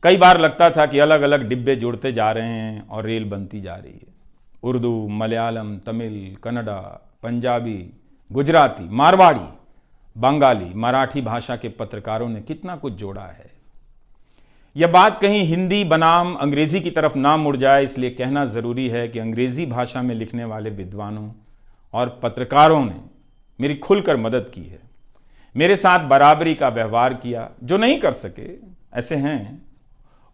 कई बार लगता था कि अलग अलग डिब्बे जुड़ते जा रहे हैं और रेल बनती जा रही है। उर्दू, मलयालम, तमिल, कन्नड़ा, पंजाबी, गुजराती, मारवाड़ी, बंगाली, मराठी भाषा के पत्रकारों ने कितना कुछ जोड़ा है। यह बात कहीं हिंदी बनाम अंग्रेजी की तरफ ना मुड़ जाए, इसलिए कहना ज़रूरी है कि अंग्रेजी भाषा में लिखने वाले विद्वानों और पत्रकारों ने मेरी खुलकर मदद की है, मेरे साथ बराबरी का व्यवहार किया। जो नहीं कर सके, ऐसे हैं,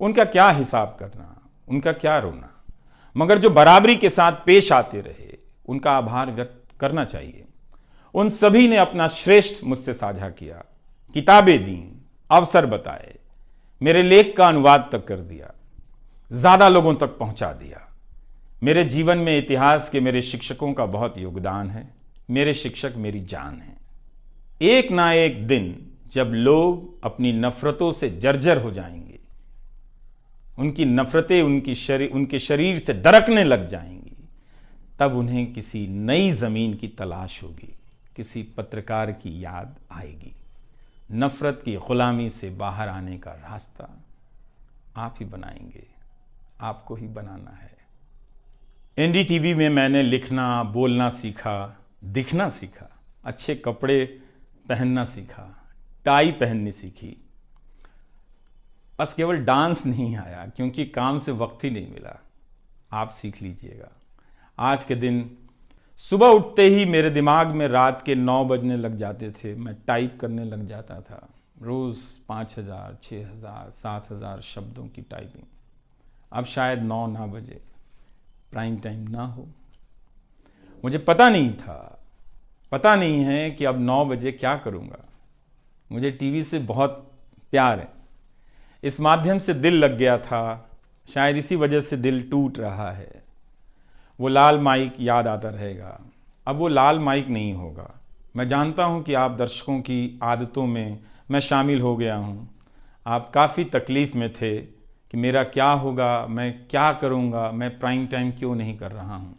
उनका क्या हिसाब करना, उनका क्या रोना, मगर जो बराबरी के साथ पेश आते रहे, उनका आभार व्यक्त करना चाहिए। उन सभी ने अपना श्रेष्ठ मुझसे साझा किया, किताबें दी, अवसर बताए, मेरे लेख का अनुवाद तक कर दिया, ज्यादा लोगों तक पहुंचा दिया। मेरे जीवन में इतिहास के मेरे शिक्षकों का बहुत योगदान है। मेरे शिक्षक मेरी जान है। एक ना एक दिन जब लोग अपनी नफरतों से जर्जर हो जाएंगे, उनकी नफरतें उनके शरीर से दरकने लग जाएंगी, तब उन्हें किसी नई जमीन की तलाश होगी, किसी पत्रकार की याद आएगी। नफरत की गुलामी से बाहर आने का रास्ता आप ही बनाएंगे, आपको ही बनाना है। एनडीटीवी में मैंने लिखना, बोलना सीखा, दिखना सीखा, अच्छे कपड़े पहनना सीखा, टाई पहननी सीखी। बस केवल डांस नहीं आया, क्योंकि काम से वक्त ही नहीं मिला। आप सीख लीजिएगा। आज के दिन सुबह उठते ही मेरे दिमाग में रात के 9 बजने लग जाते थे। मैं टाइप करने लग जाता था, रोज़ 5000, 6000, 7000 शब्दों की टाइपिंग। अब शायद 9 ना बजे, प्राइम टाइम ना हो। मुझे पता नहीं था, पता नहीं है कि अब 9 बजे क्या करूँगा। मुझे टीवी से बहुत प्यार है, इस माध्यम से दिल लग गया था। शायद इसी वजह से दिल टूट रहा है। वो लाल माइक याद आता रहेगा। अब वो लाल माइक नहीं होगा। मैं जानता हूँ कि आप दर्शकों की आदतों में मैं शामिल हो गया हूँ। आप काफ़ी तकलीफ़ में थे कि मेरा क्या होगा, मैं क्या करूँगा, मैं प्राइम टाइम क्यों नहीं कर रहा हूँ।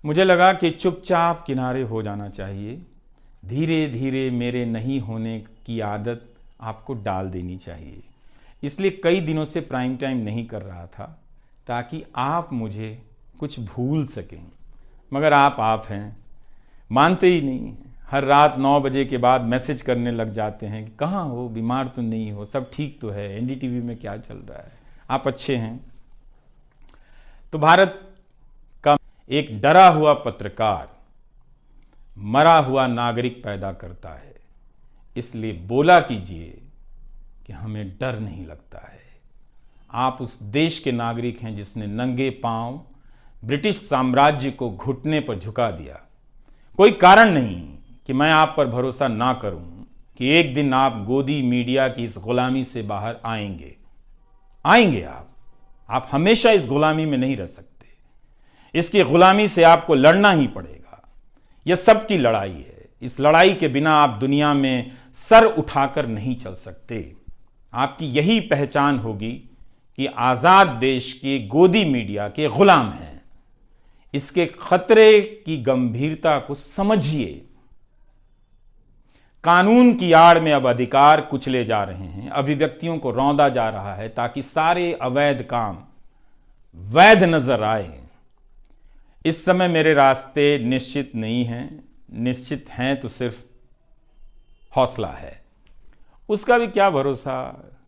मुझे लगा कि चुपचाप किनारे हो जाना चाहिए। धीरे धीरे मेरे नहीं होने की आदत आपको डाल देनी चाहिए। इसलिए कई दिनों से प्राइम टाइम नहीं कर रहा था, ताकि आप मुझे कुछ भूल सकें। मगर आप हैं, मानते ही नहीं। हर रात 9 बजे के बाद मैसेज करने लग जाते हैं कि कहाँ हो, बीमार तो नहीं हो, सब ठीक तो है, एनडीटीवी में क्या चल रहा है, आप अच्छे हैं। तो भारत का एक डरा हुआ पत्रकार मरा हुआ नागरिक पैदा करता है। इसलिए बोला कीजिए कि हमें डर नहीं लगता है। आप उस देश के नागरिक हैं जिसने नंगे पांव ब्रिटिश साम्राज्य को घुटने पर झुका दिया। कोई कारण नहीं कि मैं आप पर भरोसा ना करूं कि एक दिन आप गोदी मीडिया की इस गुलामी से बाहर आएंगे। आएंगे आप हमेशा इस गुलामी में नहीं रह सकते। इसकी गुलामी से आपको लड़ना ही पड़ेगा। यह सबकी लड़ाई है। इस लड़ाई के बिना आप दुनिया में सर उठाकर नहीं चल सकते। आपकी यही पहचान होगी कि आज़ाद देश के गोदी मीडिया के गुलाम हैं। इसके खतरे की गंभीरता को समझिए। कानून की आड़ में अब अधिकार कुचले जा रहे हैं, अभिव्यक्तियों को रौंदा जा रहा है, ताकि सारे अवैध काम वैध नजर आए। इस समय मेरे रास्ते निश्चित नहीं हैं। निश्चित हैं तो सिर्फ हौसला है। उसका भी क्या भरोसा,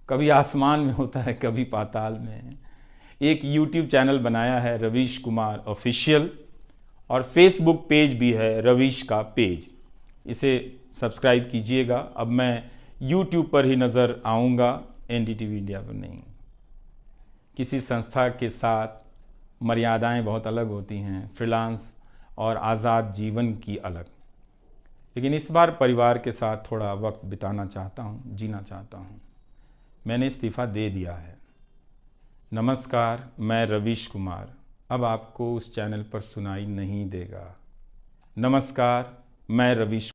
कभी आसमान में होता है, कभी पाताल में। एक यूट्यूब चैनल बनाया है रवीश कुमार ऑफिशियल, और फेसबुक पेज भी है रवीश का पेज। इसे सब्सक्राइब कीजिएगा। अब मैं यूट्यूब पर ही नज़र आऊँगा, एनडीटीवी इंडिया पर नहीं। किसी संस्था के साथ मर्यादाएं बहुत अलग होती हैं, फ्रीलांस और आज़ाद जीवन की अलग। लेकिन इस बार परिवार के साथ थोड़ा वक्त बिताना चाहता हूँ, जीना चाहता हूँ। मैंने इस्तीफ़ा दे दिया है। नमस्कार, मैं रवीश कुमार अब आपको उस चैनल पर सुनाई नहीं देगा। नमस्कार, मैं रवीश